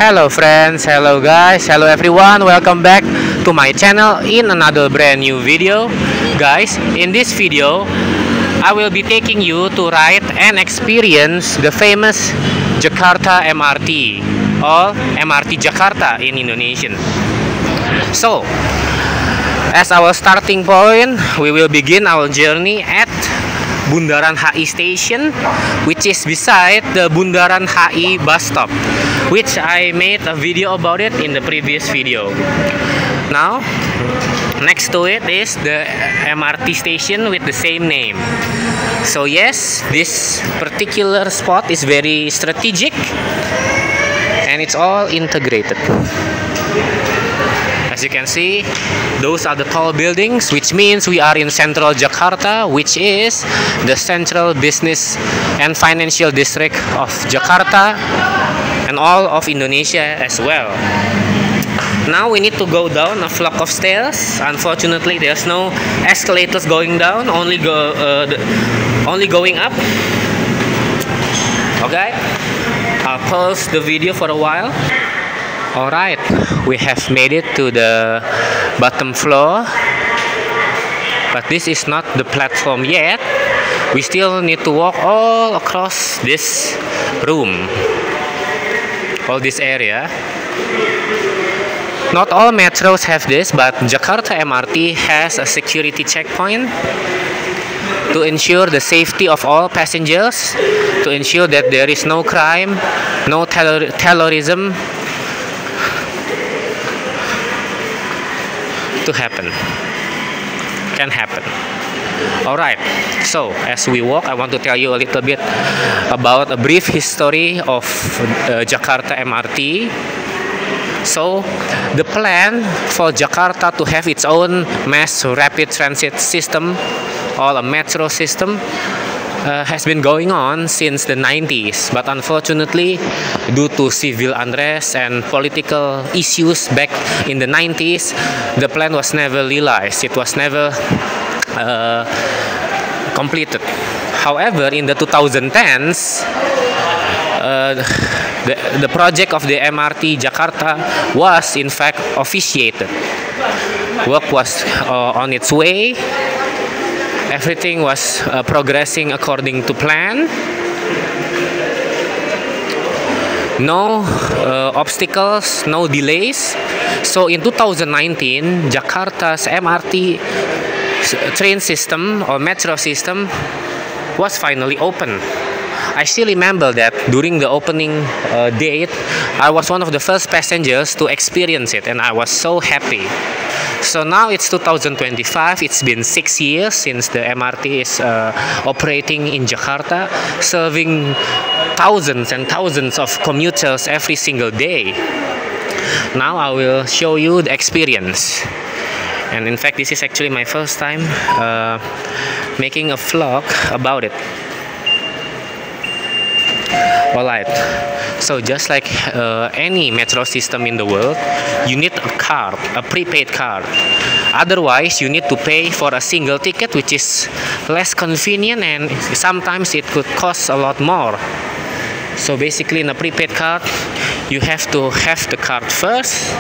Hello friends, hello guys, hello everyone, welcome back to my channel in another brand new video. Guys, in this video I will be taking you to ride and experience the famous Jakarta MRT or MRT Jakarta in Indonesian. So, as our starting point, we will begin our journey at Bundaran HI Station, which is beside the Bundaran HI bus stop, which I made a video about it in the previous video. Now, next to it is the MRT station with the same name. So yes, this particular spot is very strategic and it's all integrated. As you can see, those are the tall buildings, which means we are in central Jakarta, which is the central business and financial district of Jakarta and all of Indonesia as well. Now we need to go down a flight of stairs. Unfortunately, there's no escalators going down, only going up. Okay, I'll pause the video for a while. Alright, we have made it to the bottom floor, but this is not the platform yet. We still need to walk all across this room, all this area. Not all metros have this, but Jakarta MRT has a security checkpoint to ensure the safety of all passengers, to ensure that there is no crime, no terrorism can happen. Alright, so as we walk, I want to tell you a little bit about a brief history of Jakarta MRT. So the plan for Jakarta to have its own mass rapid transit system or a metro system has been going on since the 90s, but unfortunately, due to civil unrest and political issues back in the 90s, the plan was never realized. It was never completed. However, in the 2010s, the project of the MRT Jakarta was in fact officiated. Work was on its way. Everything was progressing according to plan. No obstacles, no delays. So in 2019, Jakarta's MRT train system or metro system was finally open. I still remember that during the opening date, I was one of the first passengers to experience it, and I was so happy. So now it's 2025, it's been 6 years since the MRT is operating in Jakarta, serving thousands and thousands of commuters every single day. Now I will show you the experience. And in fact, this is actually my first time making a vlog about it. Alright, so just like any metro system in the world, you need a card, a prepaid card. Otherwise, you need to pay for a single ticket, which is less convenient and sometimes it could cost a lot more. So basically, in a prepaid card, you have to have the card first,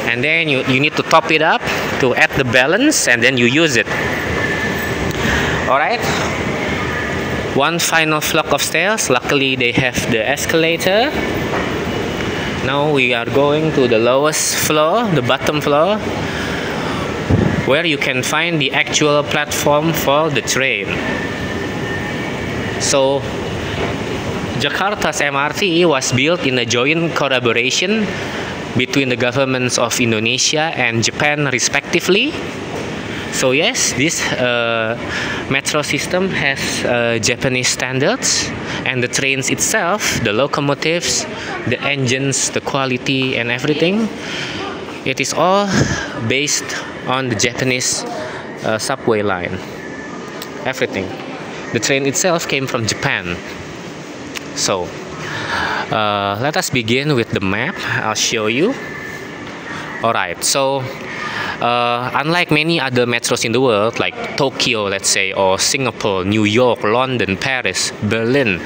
and then you need to top it up to add the balance, and then you use it. Alright. One final flight of stairs. Luckily, they have the escalator. Now we are going to the lowest floor, the bottom floor, where you can find the actual platform for the train. So, Jakarta's MRT was built in a joint collaboration between the governments of Indonesia and Japan, respectively. So yes, this metro system has Japanese standards, and the trains itself, the locomotives, the engines, the quality and everything, it is all based on the Japanese subway line. Everything. The train itself came from Japan. So let us begin with the map. I'll show you. Alright, so Unlike many other metros in the world, like Tokyo, let's say, or Singapore, New York, London, Paris, Berlin,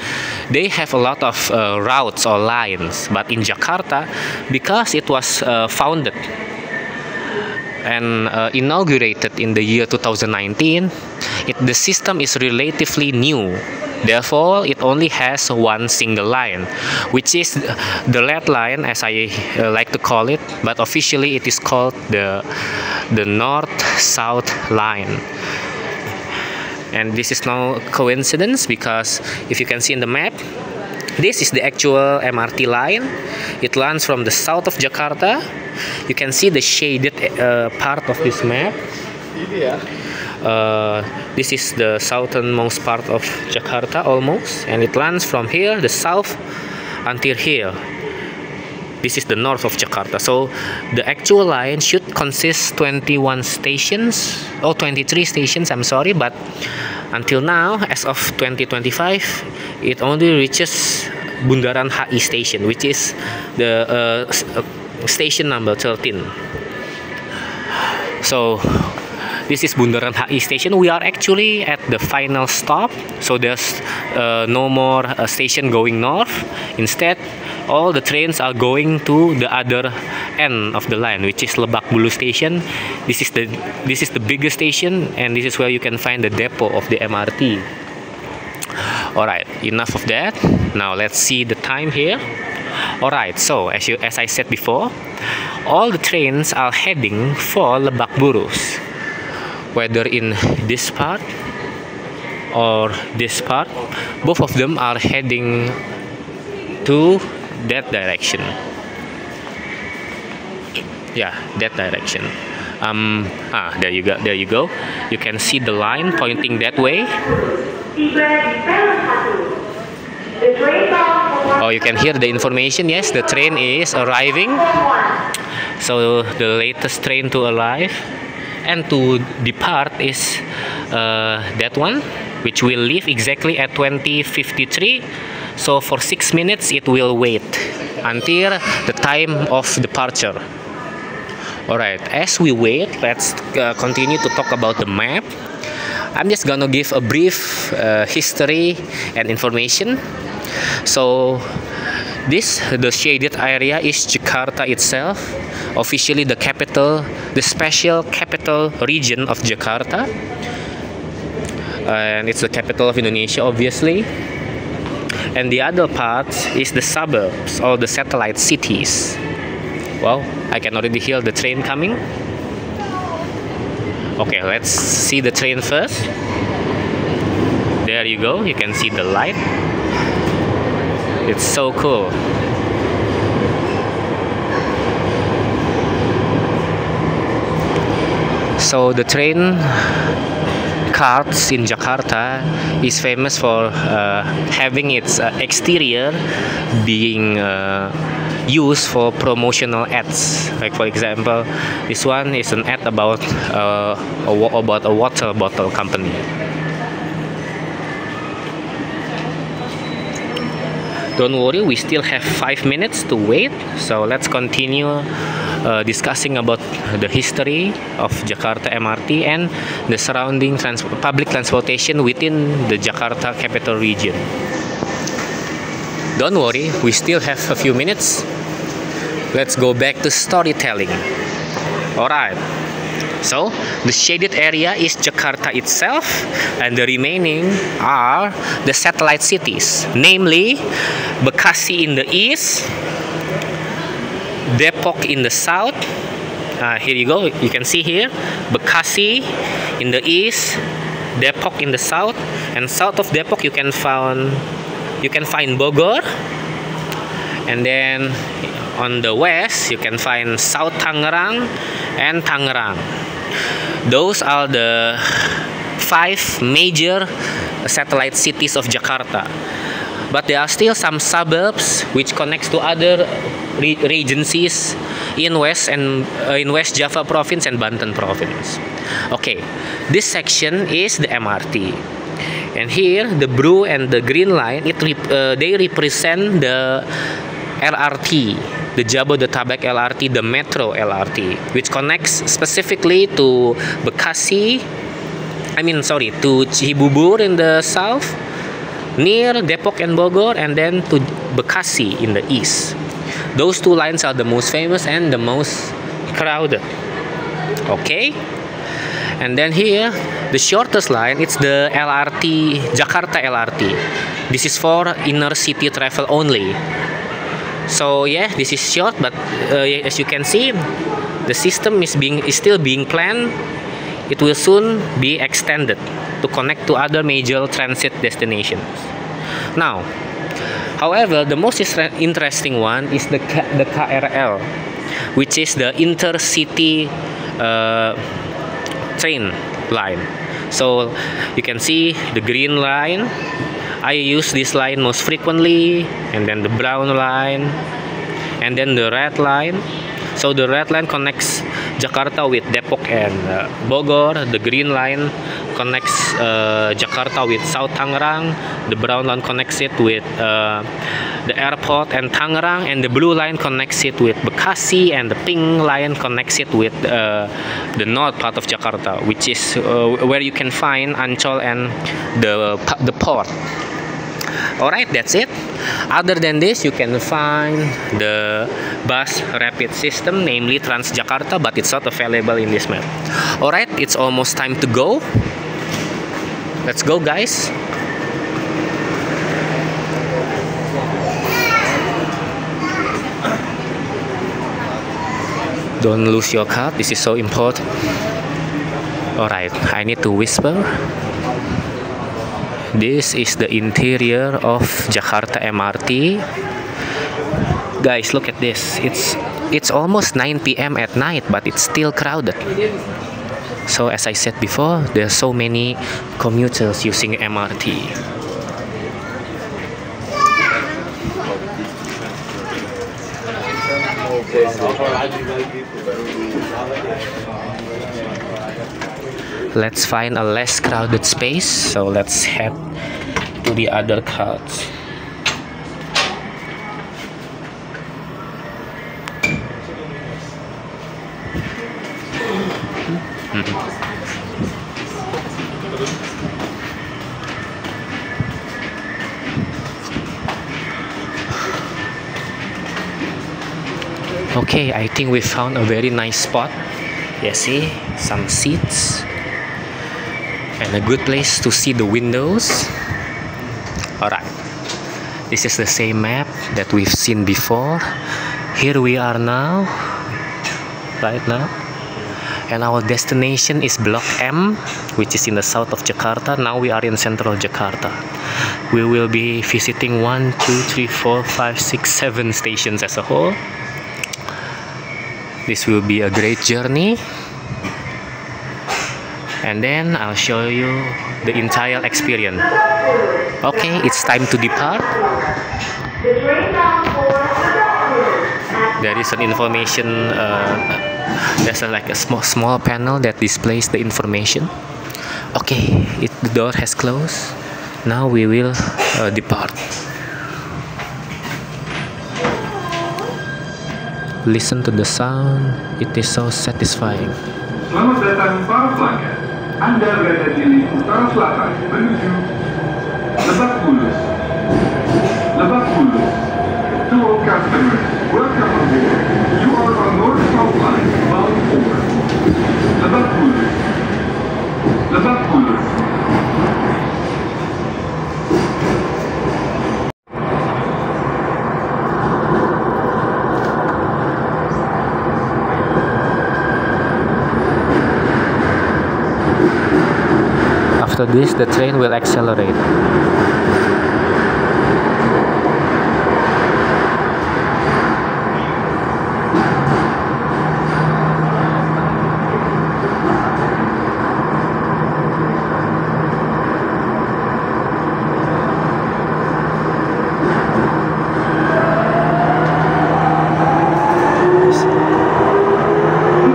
they have a lot of routes or lines. But in Jakarta, because it was founded and inaugurated in the year 2019, the system is relatively new. Therefore, it only has one single line, which is the red line, as I like to call it, but officially it is called the North-South line. And this is no coincidence, because if you can see in the map, this is the actual MRT line. It runs from the south of Jakarta. You can see the shaded part of this map. This is the southernmost part of Jakarta almost, and it runs from here, the south, until here. This is the north of Jakarta. So the actual line should consist 21 stations, or 23 stations, I'm sorry, but until now, as of 2025, it only reaches Bundaran HI station, which is the station number 13. So this is Bundaran HI station. We are actually at the final stop, so there's no more station going north. Instead, all the trains are going to the other end of the line, which is Lebak Bulus station. This is the biggest station, and this is where you can find the depot of the MRT. Alright, enough of that. Now let's see the time here. Alright, so as I said before, all the trains are heading for Lebak Bulus. Whether in this part or this part, both of them are heading to that direction. Yeah, that direction. There you go. You can see the line pointing that way. Oh, you can hear the information. Yes, the train is arriving. So the latest train to arrive and to depart is that one, which will leave exactly at 20:53. So for 6 minutes it will wait until the time of departure. Alright, as we wait, let's continue to talk about the map. I'm just gonna give a brief history and information. So the shaded area is Jakarta itself, officially the capital, the special capital region of Jakarta, and it's the capital of Indonesia, obviously. And the other part is the suburbs or the satellite cities. Well, I can already hear the train coming. Okay, let's see the train first. There you go, you can see the light. It's so cool. So the train carts in Jakarta is famous for having its exterior being used for promotional ads. Like for example, this one is an ad about a water bottle company. Don't worry, we still have 5 minutes to wait, so let's continue discussing about the history of Jakarta MRT and the surrounding public transportation within the Jakarta capital region. Don't worry, we still have a few minutes. Let's go back to storytelling. Alright, so the shaded area is Jakarta itself, and the remaining are the satellite cities, namely Bekasi in the east, Depok in the south. Here you go, you can see here Bekasi in the east, Depok in the south, and south of Depok you can find Bogor, and then on the west you can find South Tangerang and Tangerang. Those are the 5 major satellite cities of Jakarta. But there are still some suburbs which connects to other regencies in West Java province and Banten province. Okay, this section is the MRT, and here the blue and the green line they represent the LRT, the Jabodetabek LRT, the Metro LRT, which connects specifically to Bekasi, to Cibubur in the south, near Depok and Bogor, and then to Bekasi in the east. Those two lines are the most famous and the most crowded. Okay, and then here the shortest line, it's the LRT, Jakarta LRT. This is for inner city travel only. So yeah, this is short, but as you can see, the system is still being planned. It will soon be extended to connect to other major transit destinations. Now, however, the most interesting one is the KRL, which is the intercity train line. So you can see the green line. I use this line most frequently, and then the brown line, and then the red line. So the red line connects Jakarta with Depok and Bogor. The green line connects Jakarta with South Tangerang. The brown line connects it with the airport and Tangerang, and the blue line connects it with Bekasi, and the pink line connects it with the north part of Jakarta, which is where you can find Ancol and the port. Alright, that's it. Other than this, you can find the bus rapid system, namely Transjakarta, but it's not available in this map. Alright, it's almost time to go. Let's go, guys. Don't lose your card, this is so important. Alright, I need to whisper. This is the interior of Jakarta MRT. Guys, look at this. It's almost 9 p.m. at night, but it's still crowded. So as I said before, there are so many commuters using MRT. Let's find a less crowded space, so let's head to the other carts. Okay, I think we found a very nice spot. You see, some seats and a good place to see the windows. Alright, this is the same map that we've seen before. Here we are now, right now, and our destination is Block M, which is in the south of Jakarta. Now we are in central Jakarta. We will be visiting 1, 2, 3, 4, 5, 6, 7 stations as a whole. This will be a great journey, and then I'll show you the entire experience. Okay, it's time to depart. There is an information, there's like a small panel that displays the information. Okay, the door has closed. Now we will depart. Listen to the sound, it is so satisfying. Selamat datang para pelanggan. Anda berada di lift utara selatan menuju Lebak Bulus. Lebak Bulus. To all customers, welcome on board. You are on North South Line, bound for Lebak Bulus. Lebak Bulus. After this, the train will accelerate.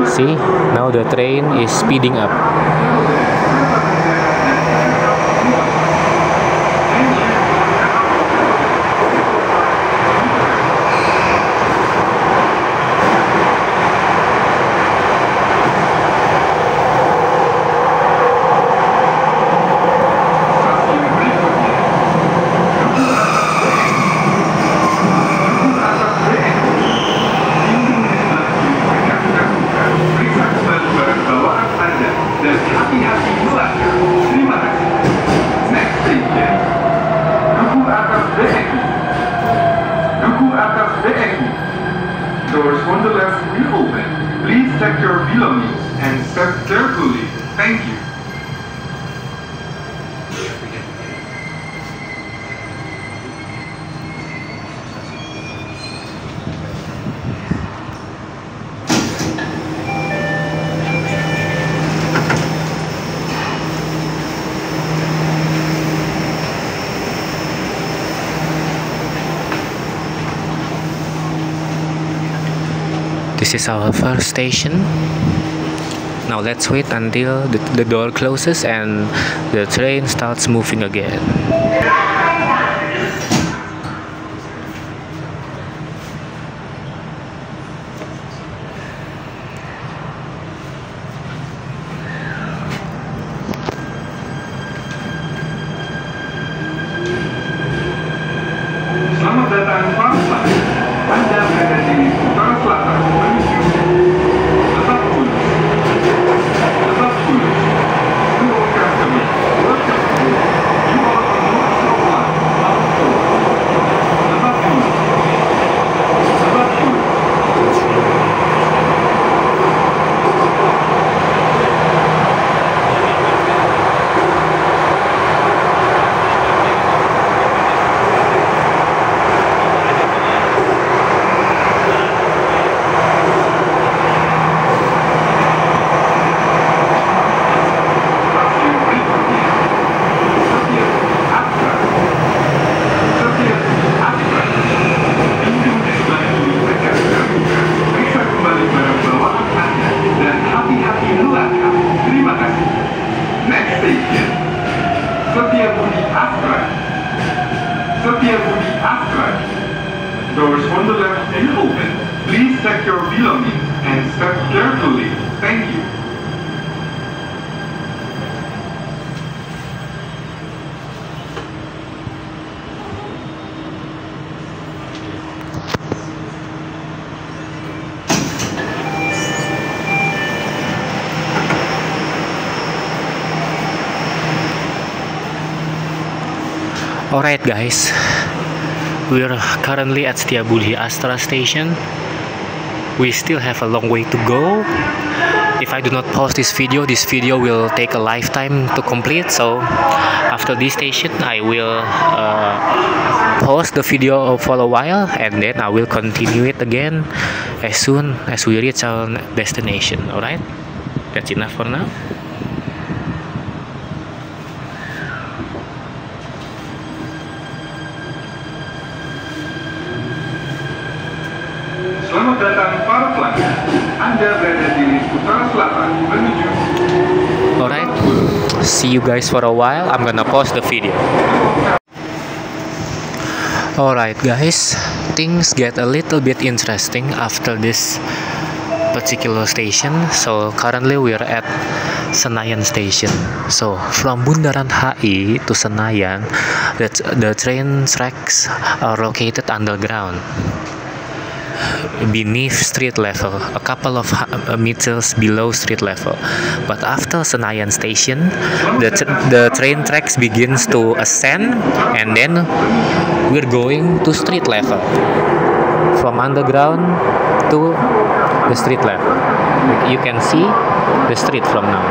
See, now the train is speeding up. Doors on the left will open. Please check your belongings and step carefully. Thank you. This is our first station. Now let's wait until the door closes and the train starts moving again. Selamat datang para pelanggan. Anda berada di utara selatan menuju Lebak Bulus. Lebak Bulus. To all customers, welcome aboard. You are on North Line, bound for Lebak Bulus. Lebak Bulus. Setiabudi Astra. Doors on the left will open. Please check your belongings and step carefully. Thank you. Alright guys, we're currently at Setiabudi Astra station. We still have a long way to go. If I do not pause this video will take a lifetime to complete. So after this station I will pause the video for a while and then I will continue it again as soon as we reach our destination. Alright, that's enough for now. Selamat datang para pelanggan. Anda berada di utara selatan menuju. Alright, see you guys for a while. I'm gonna pause the video. Alright guys, things get a little bit interesting after this particular station. So currently we're at Senayan station. So from Bundaran HI to Senayan, the train tracks are located underground, beneath street level, a couple of meters below street level. But after Senayan station, the train tracks begins to ascend, and then we're going to street level, from underground to the street level. You can see the street from now.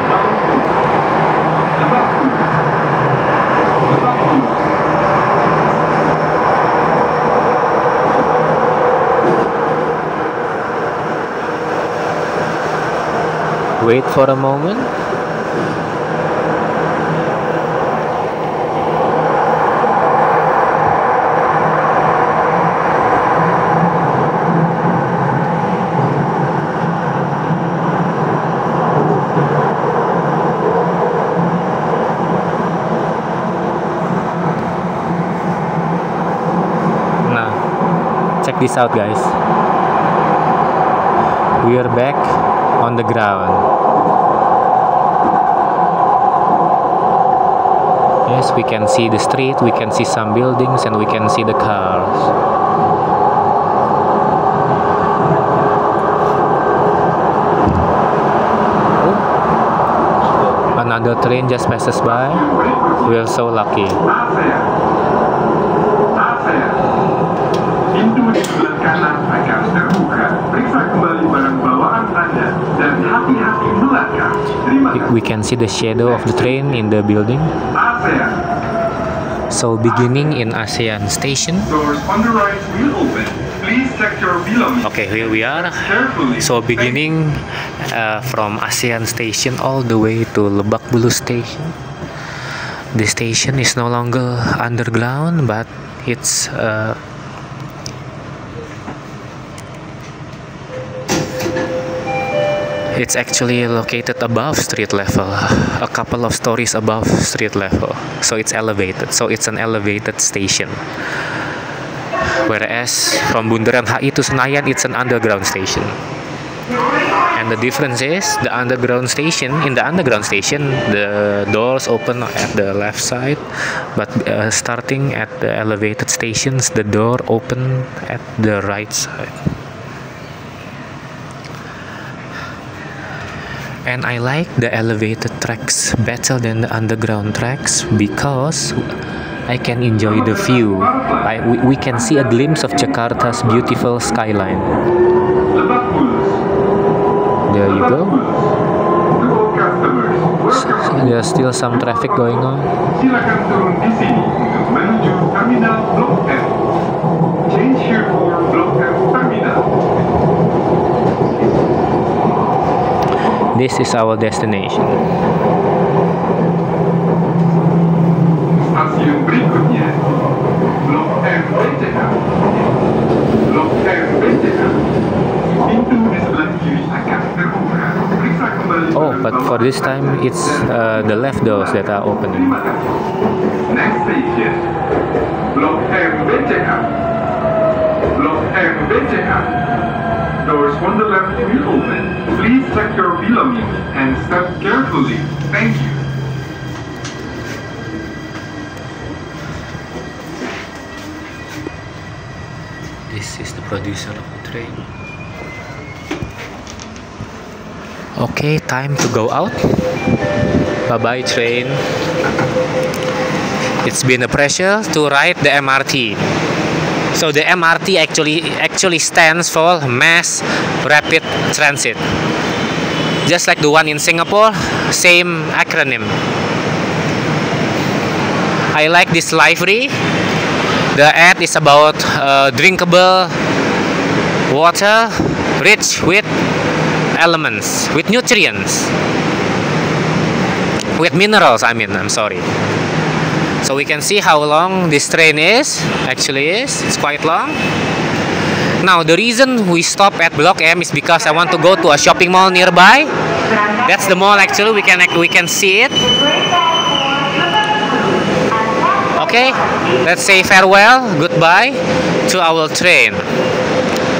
Wait for a moment. Nah, check this out guys. We are back on the ground. Yes, we can see the street, we can see some buildings, and we can see the cars. Another train just passes by. We are so lucky. Pintu di sebelah kanan akan terbuka. can see the shadow of the train in the building. ASEAN. So beginning in ASEAN Station. Doors on the right will open. Please check your belongings. Okay, here we are. Carefully. So beginning from ASEAN Station all the way to Lebak Bulus Station. The station is no longer underground, but it's actually located above street level, a couple of stories above street level. So it's elevated. So it's an elevated station. Whereas from Bundaran HI to Senayan, it's an underground station. And the difference is the underground station. In the underground station, the doors open at the left side, but starting at the elevated stations, the door open at the right side. And I like the elevated tracks better than the underground tracks because I can enjoy the view. We can see a glimpse of Jakarta's beautiful skyline. There you go. There's still some traffic going on. Silakan turun di sini untuk menuju Terminal Blok M. Change here for Blok M Terminal. This is our destination. Stasiun berikutnya, Blok M BCA. Blok M BCA. Pintu di sebelah kiri akan terbuka. Periksa kembali. Oh, but for this time it's the left doors that are opening. Terima kasih. Next station, Blok M BCA. Blok M BCA. Doors on the left will open. Please check your belongings and step carefully. Thank you. This is the producer of the train. Okay, time to go out. Bye-bye train. It's been a pleasure to ride the MRT. So the MRT actually stands for Mass Rapid Transit. Just like the one in Singapore, same acronym. I like this livery. The ad is about drinkable water rich with elements, with nutrients, with minerals. I'm sorry. So we can see how long this train is. It's quite long. Now the reason we stop at Blok M is because I want to go to a shopping mall nearby. That's the mall actually. We can see it. Okay, let's say farewell, goodbye to our train.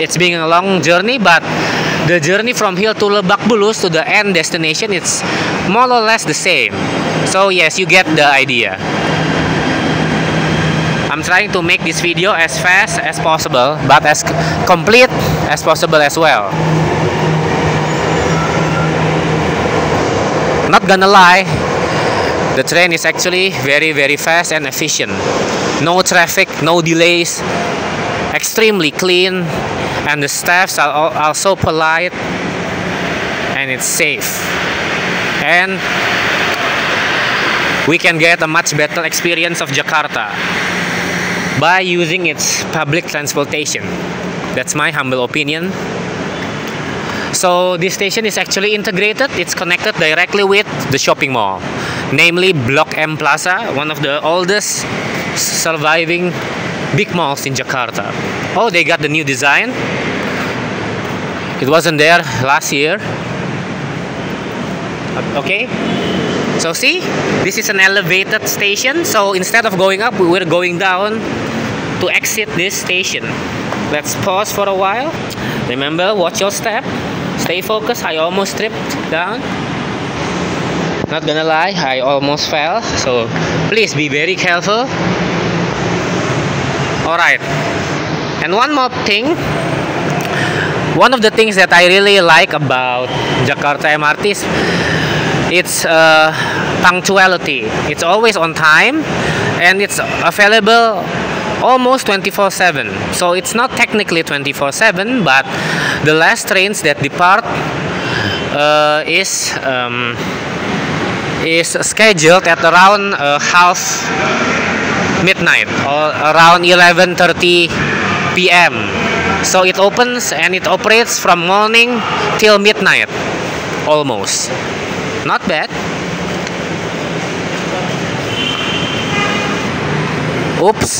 It's been a long journey, but the journey from here to Lebak Bulus to the end destination, it's more or less the same. So yes, you get the idea. I'm trying to make this video as fast as possible, but as complete as possible as well. Not gonna lie, the train is actually very, very fast and efficient. No traffic, no delays, extremely clean, and the staffs are also polite, and it's safe. And we can get a much better experience of Jakarta by using its public transportation. That's my humble opinion. So this station is actually integrated. It's connected directly with the shopping mall, namely Blok M Plaza, one of the oldest surviving big malls in Jakarta. Oh, they got the new design. It wasn't there last year. Okay, so see, this is an elevated station. So instead of going up, we're going down to exit this station. Let's pause for a while. Remember, watch your step. Stay focused. I almost tripped down. Not gonna lie, I almost fell. So please be very careful. Alright. And one more thing. One of the things that I really like about Jakarta MRT is its punctuality. It's always on time, and it's available almost 24/7. So it's not technically 24/7, but the last trains that depart is is scheduled at around half midnight or around 11:30 p.m. So it opens and it operates from morning till midnight almost. Not bad. Oops,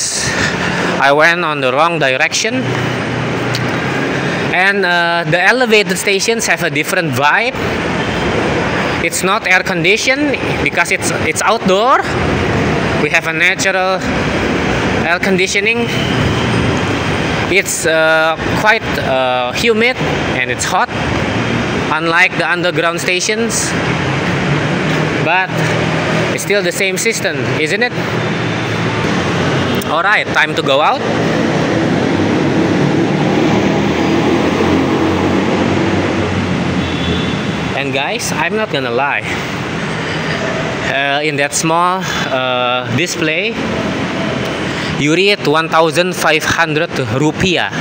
I went on the wrong direction. And the elevated stations have a different vibe. It's not air conditioned because it's outdoor. We have a natural air conditioning. It's quite humid and it's hot, unlike the underground stations. But it's still the same system, isn't it? Alright, time to go out. And guys, I'm not gonna lie. In that small display, you read 1,500 rupiah.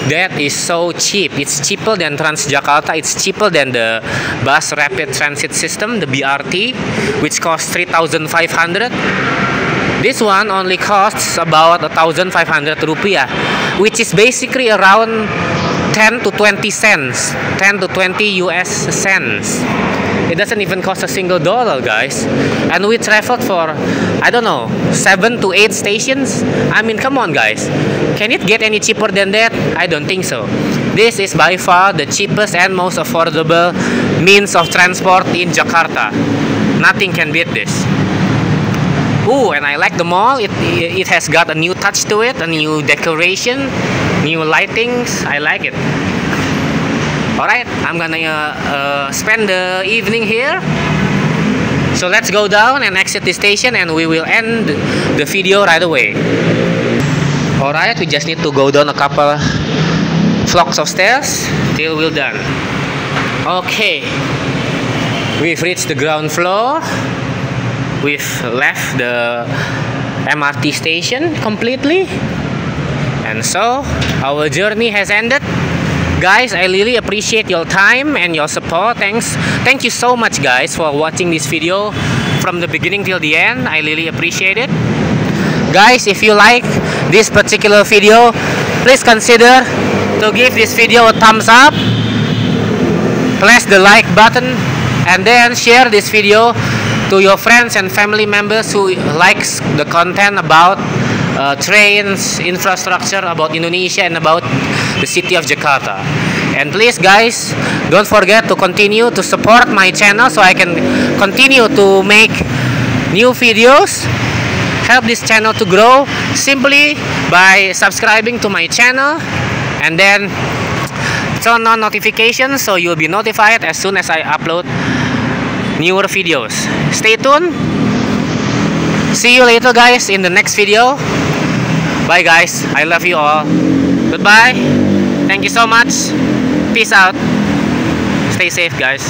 That is so cheap. It's cheaper than Transjakarta. It's cheaper than the bus rapid transit system, the BRT, which costs 3,500. This one only costs about 1,500 rupiah, which is basically around 10 to 20 cents, 10 to 20 US cents. It doesn't even cost a single dollar, guys. And we traveled for, I don't know, 7 to 8 stations. I mean, come on, guys. Can it get any cheaper than that? I don't think so. This is by far the cheapest and most affordable means of transport in Jakarta. Nothing can beat this. Ooh, and I like the mall. It has got a new touch to it, a new decoration, new lightings. I like it. Alright, I'm gonna spend the evening here. So let's go down and exit the station and we will end the video right away. Alright, we just need to go down a couple flocks of stairs till we're done. Okay, we've reached the ground floor. We've left the MRT station completely. And so, our journey has ended. Guys, I really appreciate your time and your support. Thank you so much, guys, for watching this video from the beginning till the end. I really appreciate it. Guys, if you like this particular video, please consider to give this video a thumbs up. Press the like button and then share this video to your friends and family members who likes the content about trains, infrastructure, about Indonesia, and about the city of Jakarta. And please, guys, don't forget to continue to support my channel so I can continue to make new videos. Help this channel to grow simply by subscribing to my channel and then turn on notifications so you'll be notified as soon as I upload newer videos. Stay tuned. See you later, guys, in the next video. Bye, guys. I love you all. Goodbye. Thank you so much. Peace out. Stay safe, guys.